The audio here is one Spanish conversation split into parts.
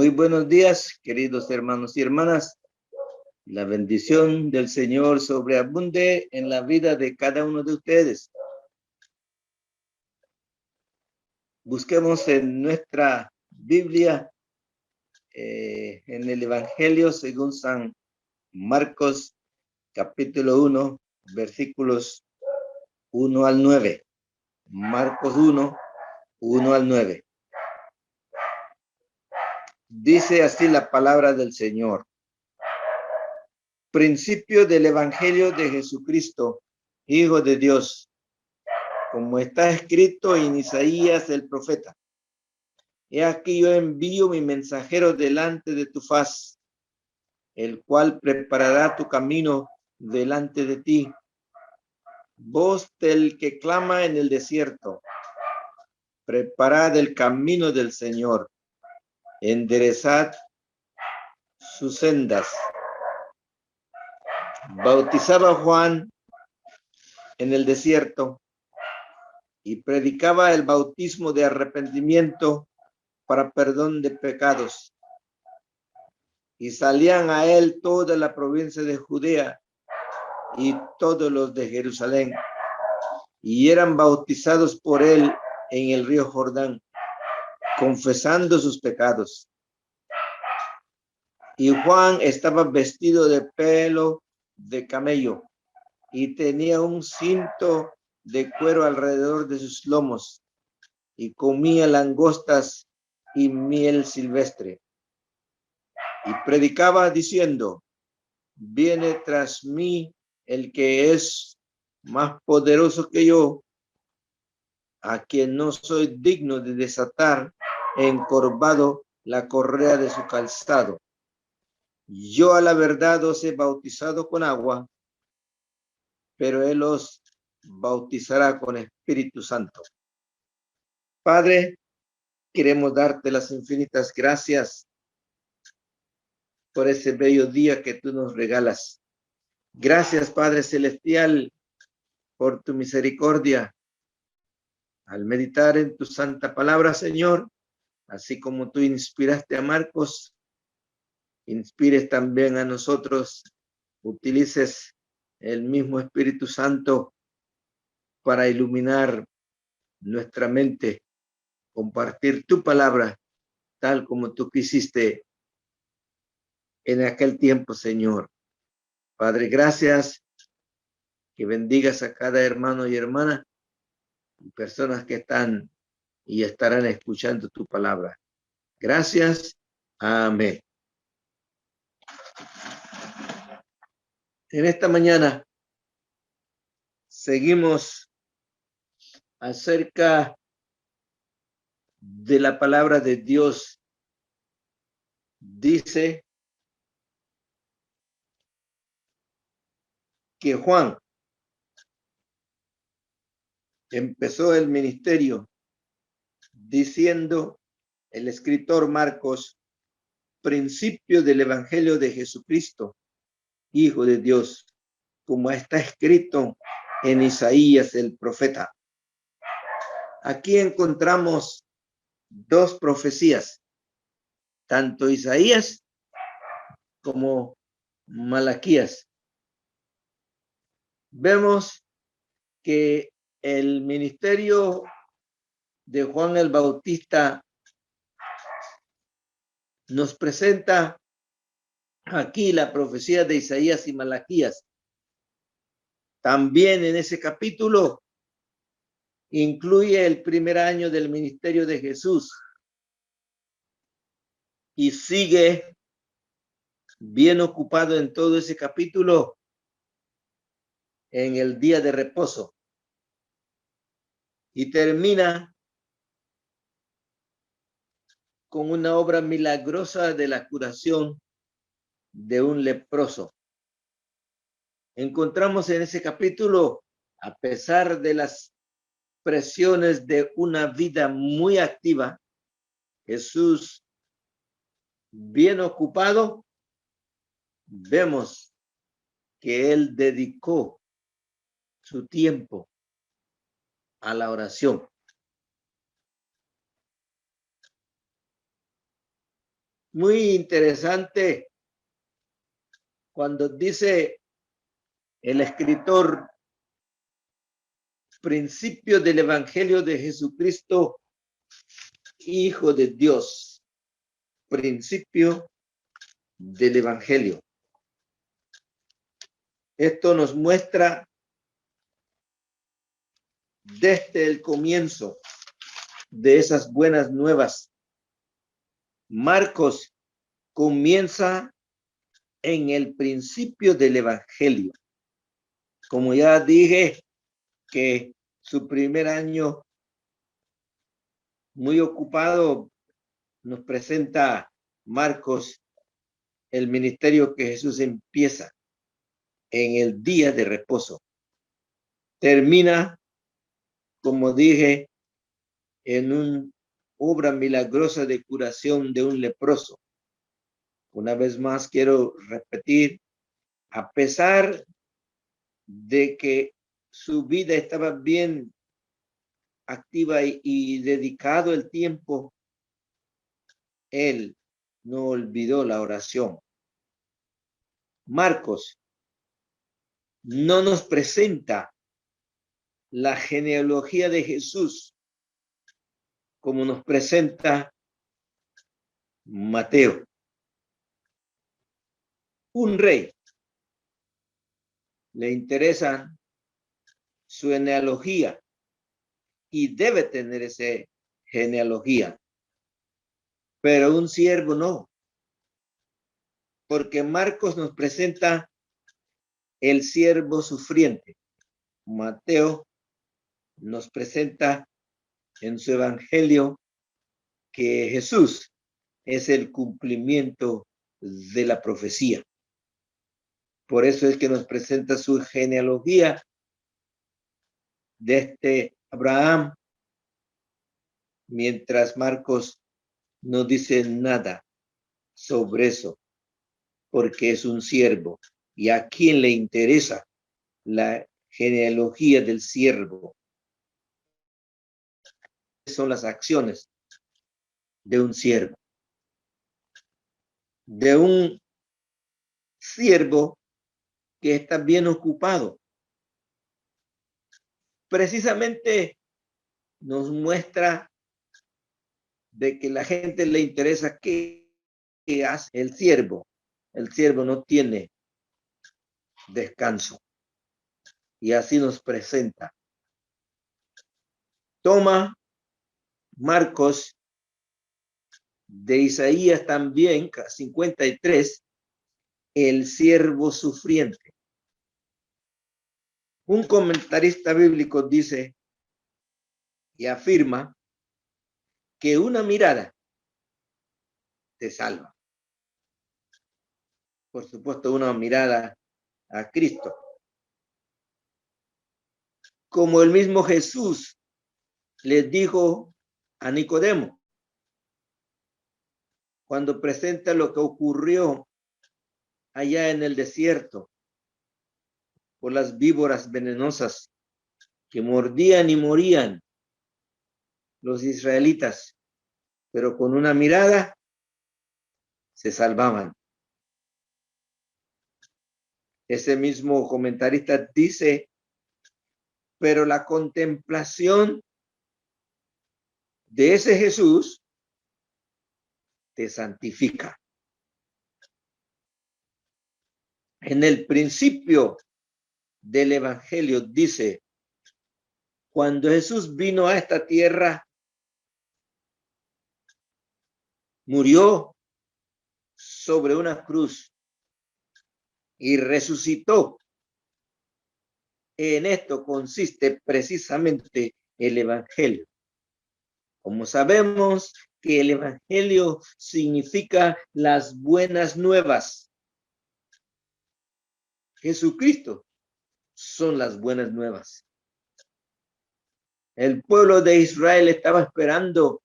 Muy buenos días, queridos hermanos y hermanas. La bendición del Señor sobreabunde en la vida de cada uno de ustedes. Busquemos en nuestra Biblia, en el Evangelio según San Marcos, capítulo 1, versículos 1 al 9. Marcos 1, 1 al 9. Dice así la palabra del Señor. Principio del Evangelio de Jesucristo, Hijo de Dios, como está escrito en Isaías el profeta. He aquí yo envío mi mensajero delante de tu faz, el cual preparará tu camino delante de ti. Voz del que clama en el desierto, preparad el camino del Señor, enderezad sus sendas. Bautizaba Juan en el desierto y predicaba el bautismo de arrepentimiento para perdón de pecados. Y salían a él toda la provincia de Judea y todos los de Jerusalén, y eran bautizados por él en el río Jordán, confesando sus pecados. Y Juan estaba vestido de pelo de camello y tenía un cinto de cuero alrededor de sus lomos, y comía langostas y miel silvestre. Y predicaba diciendo: viene tras mí el que es más poderoso que yo, a quien no soy digno de desatar encorvado la correa de su calzado. Yo a la verdad os he bautizado con agua, pero él os bautizará con Espíritu Santo. Padre, queremos darte las infinitas gracias por ese bello día que tú nos regalas. Gracias, Padre Celestial, por tu misericordia. Al meditar en tu santa palabra, Señor, así como tú inspiraste a Marcos, inspires también a nosotros, utilices el mismo Espíritu Santo para iluminar nuestra mente, compartir tu palabra tal como tú quisiste en aquel tiempo, Señor. Padre, gracias, que bendigas a cada hermano y hermana y personas que están y estarán escuchando tu palabra. Gracias. Amén. En esta mañana seguimos acerca de la palabra de Dios. Dice que Juan empezó el ministerio diciendo el escritor Marcos, principio del Evangelio de Jesucristo, Hijo de Dios, como está escrito en Isaías el profeta. Aquí encontramos dos profecías, tanto Isaías como Malaquías. Vemos que el ministerio de Juan el Bautista nos presenta aquí la profecía de Isaías y Malaquías. También en ese capítulo incluye el primer año del ministerio de Jesús y sigue bien ocupado en todo ese capítulo en el día de reposo y termina con una obra milagrosa de la curación de un leproso. Encontramos en ese capítulo, a pesar de las presiones de una vida muy activa, Jesús bien ocupado, vemos que él dedicó su tiempo a la oración. Muy interesante cuando dice el escritor, principio del Evangelio de Jesucristo, Hijo de Dios. Principio del Evangelio. Esto nos muestra desde el comienzo de esas buenas nuevas. Marcos comienza en el principio del Evangelio. Como ya dije, que su primer año muy ocupado nos presenta Marcos el ministerio que Jesús empieza en el día de reposo. Termina, como dije, en una obra milagrosa de curación de un leproso. Una vez más quiero repetir, a pesar de que su vida estaba bien activa y dedicado el tiempo, él no olvidó la oración. Marcos no nos presenta la genealogía de Jesús como nos presenta Mateo. Un rey le interesa su genealogía y debe tener esa genealogía, pero un siervo no, porque Marcos nos presenta el siervo sufriente. Mateo nos presenta en su evangelio que Jesús es el cumplimiento de la profecía. Por eso es que nos presenta su genealogía desde Abraham, mientras Marcos no dice nada sobre eso, porque es un siervo. ¿Y a quién le interesa la genealogía del siervo? Son las acciones de un siervo. De un siervo que está bien ocupado. Precisamente nos muestra de que la gente le interesa qué hace el siervo. El siervo no tiene descanso. Y así nos presenta. Toma Marcos de Isaías también, 53, el siervo sufriente. Un comentarista bíblico dice y afirma que una mirada te salva. Por supuesto, una mirada a Cristo. Como el mismo Jesús les dijo a Nicodemo cuando presenta lo que ocurrió allá en el desierto por las víboras venenosas que mordían y morían los israelitas, pero con una mirada se salvaban. Ese mismo comentarista dice, pero la contemplación de ese Jesús te santifica. En el principio del Evangelio dice, cuando Jesús vino a esta tierra, murió sobre una cruz y resucitó. En esto consiste precisamente el Evangelio. Como sabemos que el Evangelio significa las buenas nuevas. Jesucristo son las buenas nuevas. El pueblo de Israel estaba esperando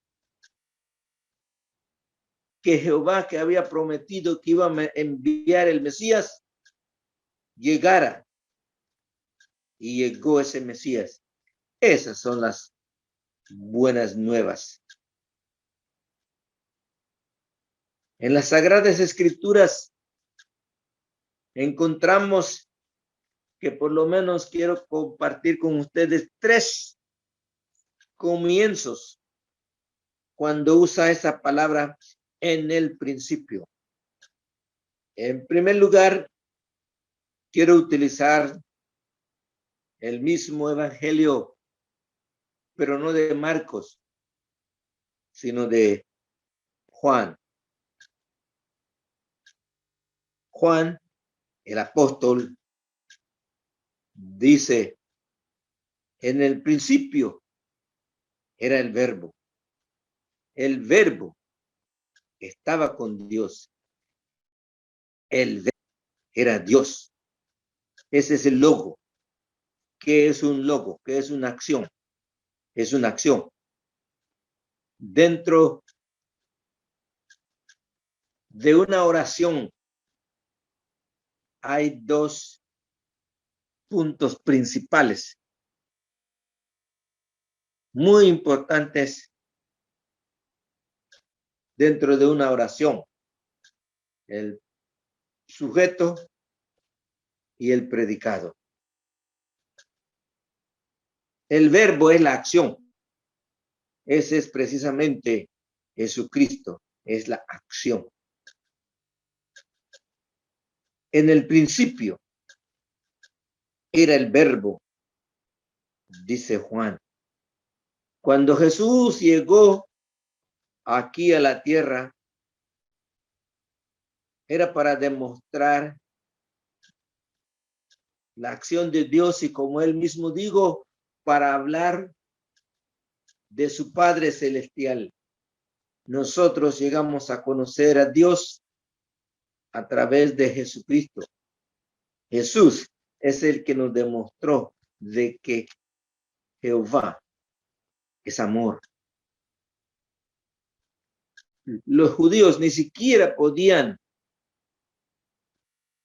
que Jehová, que había prometido que iba a enviar el Mesías, llegara. Y llegó ese Mesías. Esas son las buenas nuevas. En las Sagradas Escrituras encontramos que por lo menos quiero compartir con ustedes 3 comienzos cuando usa esa palabra en el principio. En primer lugar, quiero utilizar el mismo evangelio, pero no de Marcos, sino de Juan. Juan, el apóstol, dice, en el principio era el verbo. El verbo estaba con Dios. El verbo era Dios. Ese es el logo. ¿Qué es un logo? ¿Qué es una acción? Es una acción. Dentro de una oración hay 2 puntos principales muy importantes dentro de una oración: el sujeto y el predicado. El verbo es la acción. Ese es precisamente Jesucristo, es la acción. En el principio era el verbo, dice Juan. Cuando Jesús llegó aquí a la tierra, era para demostrar la acción de Dios y, como él mismo dijo, para hablar de su Padre Celestial. Nosotros llegamos a conocer a Dios a través de Jesucristo. Jesús es el que nos demostró de que Jehová es amor. Los judíos ni siquiera podían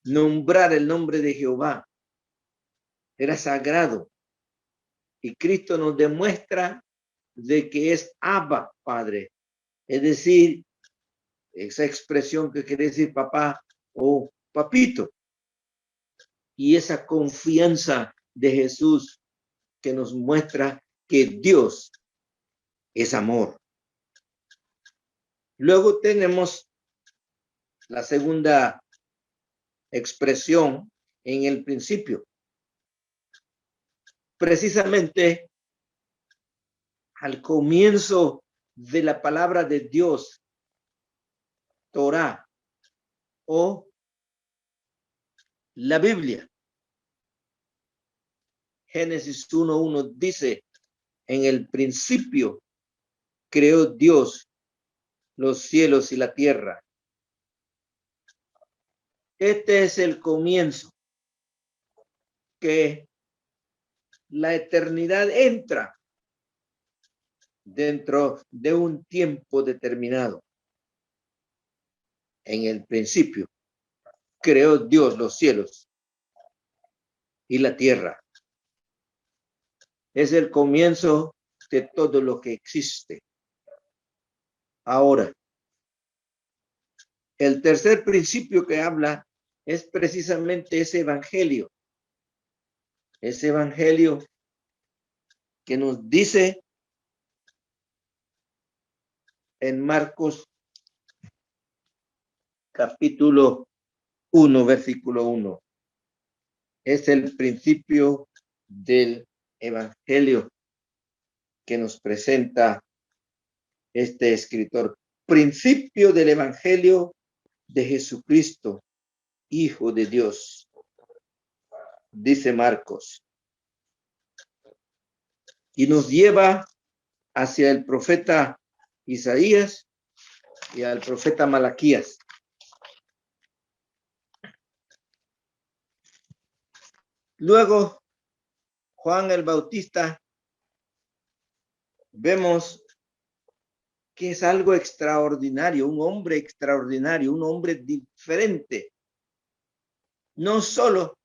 nombrar el nombre de Jehová. Era sagrado. Y Cristo nos demuestra de que es Abba, Padre. Es decir, esa expresión que quiere decir papá o papito. Y esa confianza de Jesús que nos muestra que Dios es amor. Luego tenemos la segunda expresión en el principio. Precisamente al comienzo de la palabra de Dios, Torá o la Biblia. Génesis 1:1 dice, en el principio creó Dios los cielos y la tierra. Este es el comienzo, que la eternidad entra dentro de un tiempo determinado. En el principio creó Dios los cielos y la tierra. Es el comienzo de todo lo que existe. Ahora, el tercer principio que habla es precisamente ese evangelio. Ese evangelio que nos dice en Marcos capítulo 1, versículo 1. Es el principio del evangelio que nos presenta este escritor. Principio del evangelio de Jesucristo, Hijo de Dios, dice Marcos. Y nos lleva hacia el profeta Isaías y al profeta Malaquías. Luego, Juan el Bautista, vemos que es algo extraordinario, un hombre extraordinario, un hombre diferente. No solo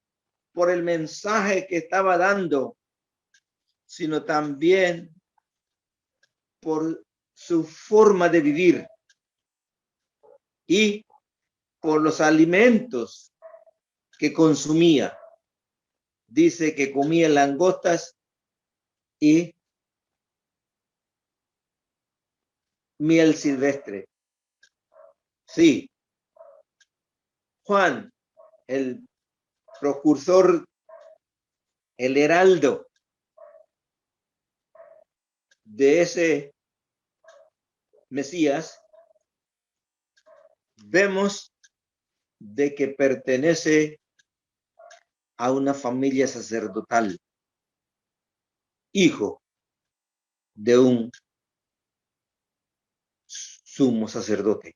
por el mensaje que estaba dando, sino también por su forma de vivir. y por los alimentos que consumía. Dice que comía langostas y miel silvestre. Sí, Juan, el precursor, el heraldo de ese Mesías, vemos de que pertenece a una familia sacerdotal, hijo de un sumo sacerdote.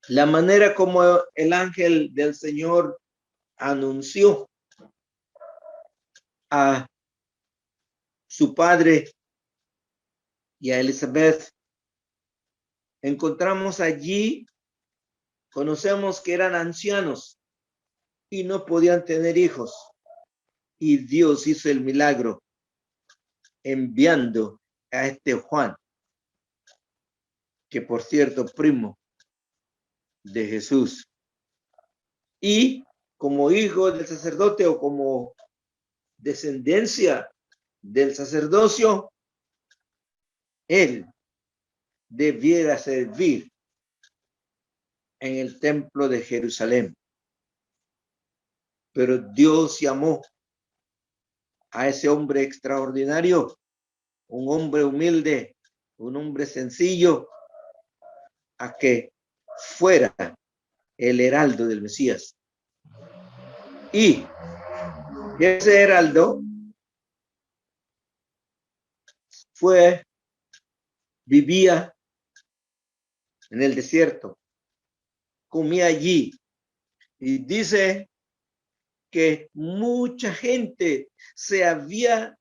La manera como el ángel del Señor anunció a su padre y a Elizabeth, encontramos allí, conocemos que eran ancianos y no podían tener hijos. Y Dios hizo el milagro enviando a este Juan, que por cierto, primo de Jesús. Y como hijo del sacerdote o como descendencia del sacerdocio, él debiera servir en el templo de Jerusalén. Pero Dios llamó a ese hombre extraordinario, un hombre humilde, un hombre sencillo, a que fuera el heraldo del Mesías. Y ese heraldo vivía en el desierto, comía allí, y dice que mucha gente se había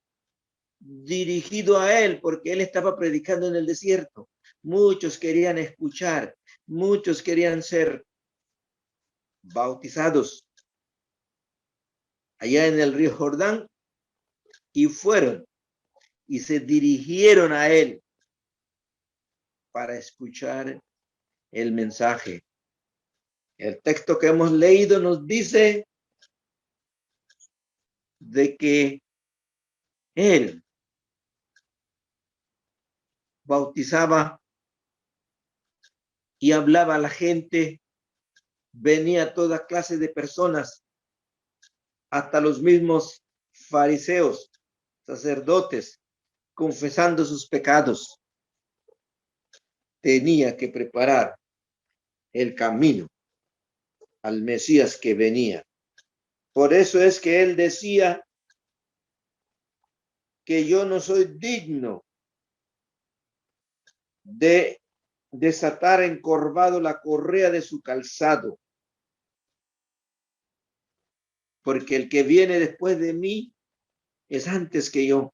dirigido a él porque él estaba predicando en el desierto. Muchos querían escuchar, muchos querían ser bautizados allá en el río Jordán, y fueron y se dirigieron a él para escuchar el mensaje. El texto que hemos leído nos dice de que él bautizaba y hablaba a la gente, venía toda clase de personas, hasta los mismos fariseos, sacerdotes, confesando sus pecados. Tenía que preparar el camino al Mesías que venía. Por eso es que él decía que yo no soy digno de desatar encorvado la correa de su calzado, porque el que viene después de mí es antes que yo,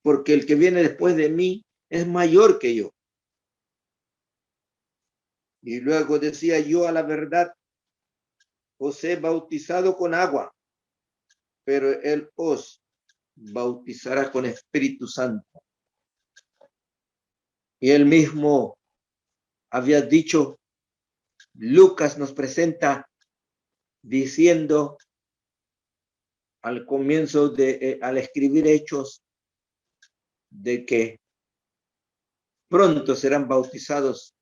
porque el que viene después de mí es mayor que yo. Y luego decía, yo a la verdad os he bautizado con agua, pero él os bautizará con Espíritu Santo. Y él mismo había dicho, Lucas nos presenta diciendo al comienzo al escribir Hechos, de que pronto serán bautizados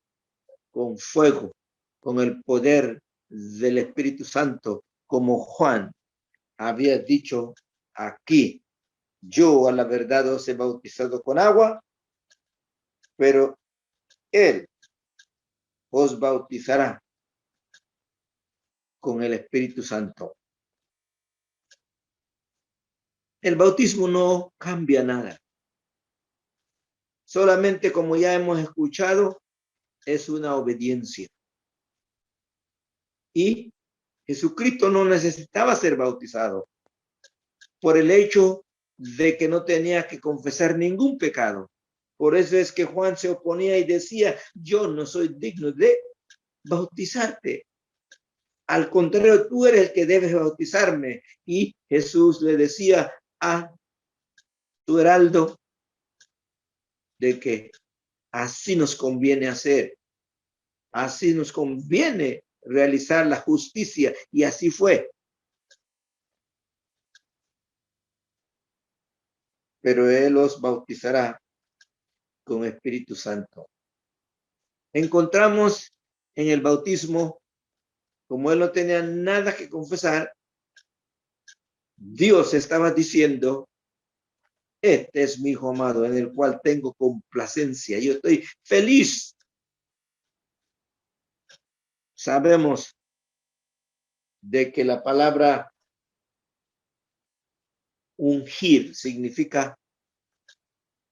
con fuego, con el poder del Espíritu Santo, como Juan había dicho aquí. Yo a la verdad os he bautizado con agua, pero él os bautizará con el Espíritu Santo. El bautismo no cambia nada. Solamente, como ya hemos escuchado, es una obediencia. Y Jesucristo no necesitaba ser bautizado por el hecho de que no tenía que confesar ningún pecado. Por eso es que Juan se oponía y decía, yo no soy digno de bautizarte. Al contrario, tú eres el que debes bautizarme. Y Jesús le decía a su heraldo de que así nos conviene hacer. Así nos conviene realizar la justicia. Y así fue. Pero Él os bautizará con Espíritu Santo. Encontramos en el bautismo, como Él no tenía nada que confesar, Dios estaba diciendo: este es mi Hijo amado, en el cual tengo complacencia. Yo estoy feliz. Sabemos de que la palabra ungir significa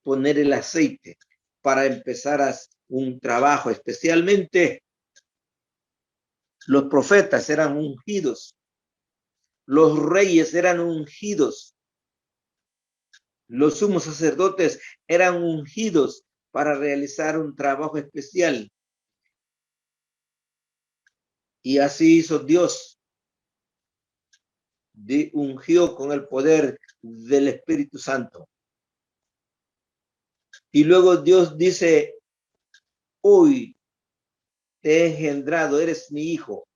poner el aceite para empezar un trabajo. Especialmente los profetas eran ungidos. Los reyes eran ungidos. Los sumos sacerdotes eran ungidos para realizar un trabajo especial. Y así hizo Dios. Ungió con el poder del Espíritu Santo. Y luego Dios dice: hoy te he engendrado, eres mi hijo.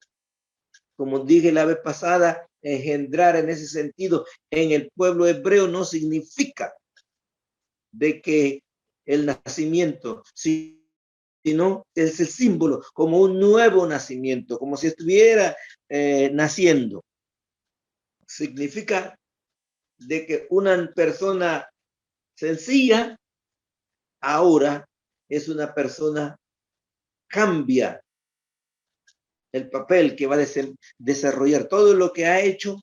Como dije la vez pasada, engendrar en ese sentido en el pueblo hebreo no significa de que el nacimiento, sino es el símbolo, como un nuevo nacimiento, como si estuviera naciendo. Significa de que una persona sencilla ahora es una persona, cambia el papel que va a desarrollar. Todo lo que ha hecho,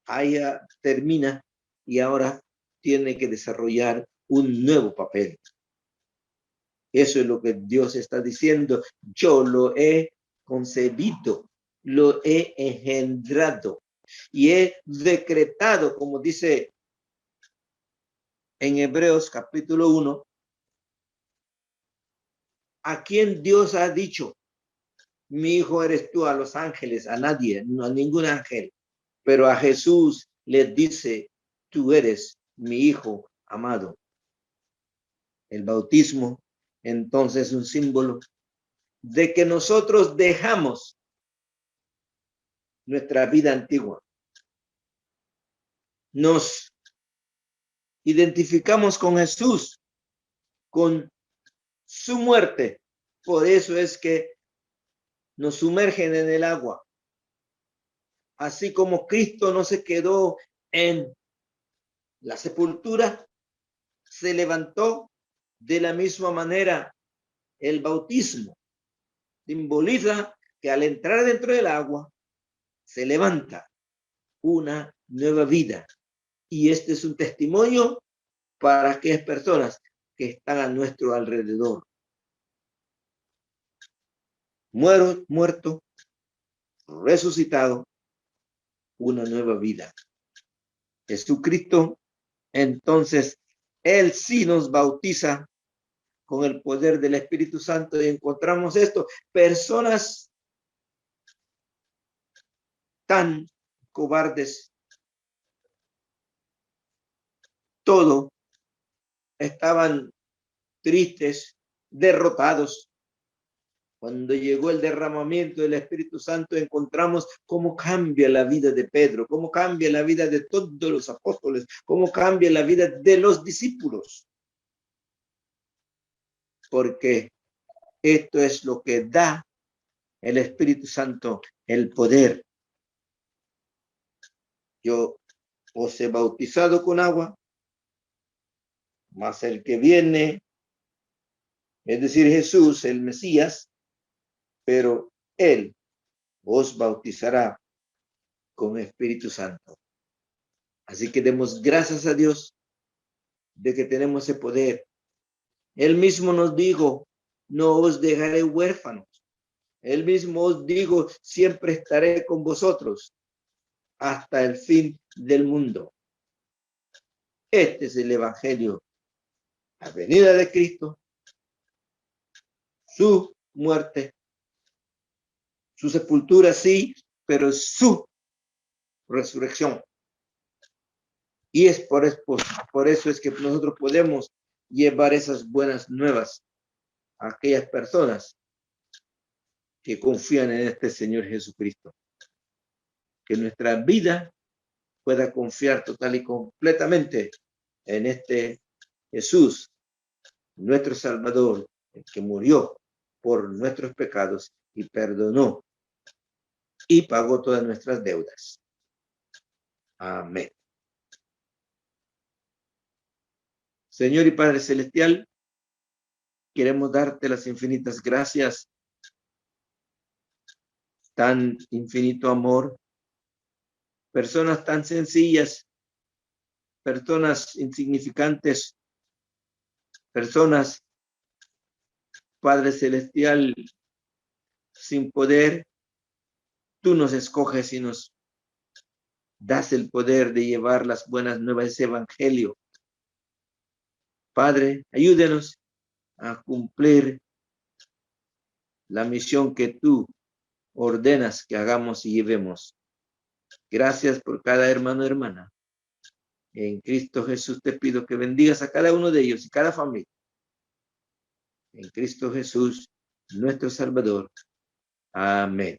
allá termina y ahora tiene que desarrollar un nuevo papel. Eso es lo que Dios está diciendo. Yo lo he concebido, lo he engendrado y he decretado, como dice en Hebreos capítulo 1, a quien Dios ha dicho: mi hijo eres tú. A los ángeles, a nadie, no a ningún ángel, pero a Jesús les dice: tú eres mi hijo amado. El bautismo entonces es un símbolo de que nosotros dejamos nuestra vida antigua. Nos identificamos con Jesús, con su muerte. Por eso es que nos sumergen en el agua. Así como Cristo no se quedó en la sepultura, se levantó. De la misma manera, el bautismo simboliza que al entrar dentro del agua se levanta una nueva vida. Y este es un testimonio para aquellas personas que están a nuestro alrededor. Muerto, resucitado, una nueva vida. Jesucristo, entonces, Él sí nos bautiza con el poder del Espíritu Santo, y encontramos esto: personas tan cobardes, todo, estaban tristes, derrotados. Cuando llegó el derramamiento del Espíritu Santo, encontramos cómo cambia la vida de Pedro, cómo cambia la vida de todos los apóstoles, cómo cambia la vida de los discípulos. Porque esto es lo que da el Espíritu Santo, el poder. Yo os he bautizado con agua, mas el que viene, es decir, Jesús, el Mesías, pero Él os bautizará con Espíritu Santo. Así que demos gracias a Dios de que tenemos ese poder. Él mismo nos dijo: no os dejaré huérfanos. Él mismo os digo: siempre estaré con vosotros hasta el fin del mundo. Este es el Evangelio: la venida de Cristo, su muerte, su sepultura, sí, pero su resurrección. Y es por eso es que nosotros podemos llevar esas buenas nuevas a aquellas personas que confían en este Señor Jesucristo. Que nuestra vida pueda confiar total y completamente en este Jesús, nuestro Salvador, el que murió por nuestros pecados y perdonó y pagó todas nuestras deudas. Amén. Señor y Padre Celestial, queremos darte las infinitas gracias, tan infinito amor, personas tan sencillas, personas insignificantes, personas, Padre Celestial, sin poder, tú nos escoges y nos das el poder de llevar las buenas nuevas de ese evangelio. Padre, ayúdenos a cumplir la misión que tú ordenas que hagamos y llevemos. Gracias por cada hermano y hermana. En Cristo Jesús te pido que bendigas a cada uno de ellos y cada familia. En Cristo Jesús, nuestro Salvador. Amén.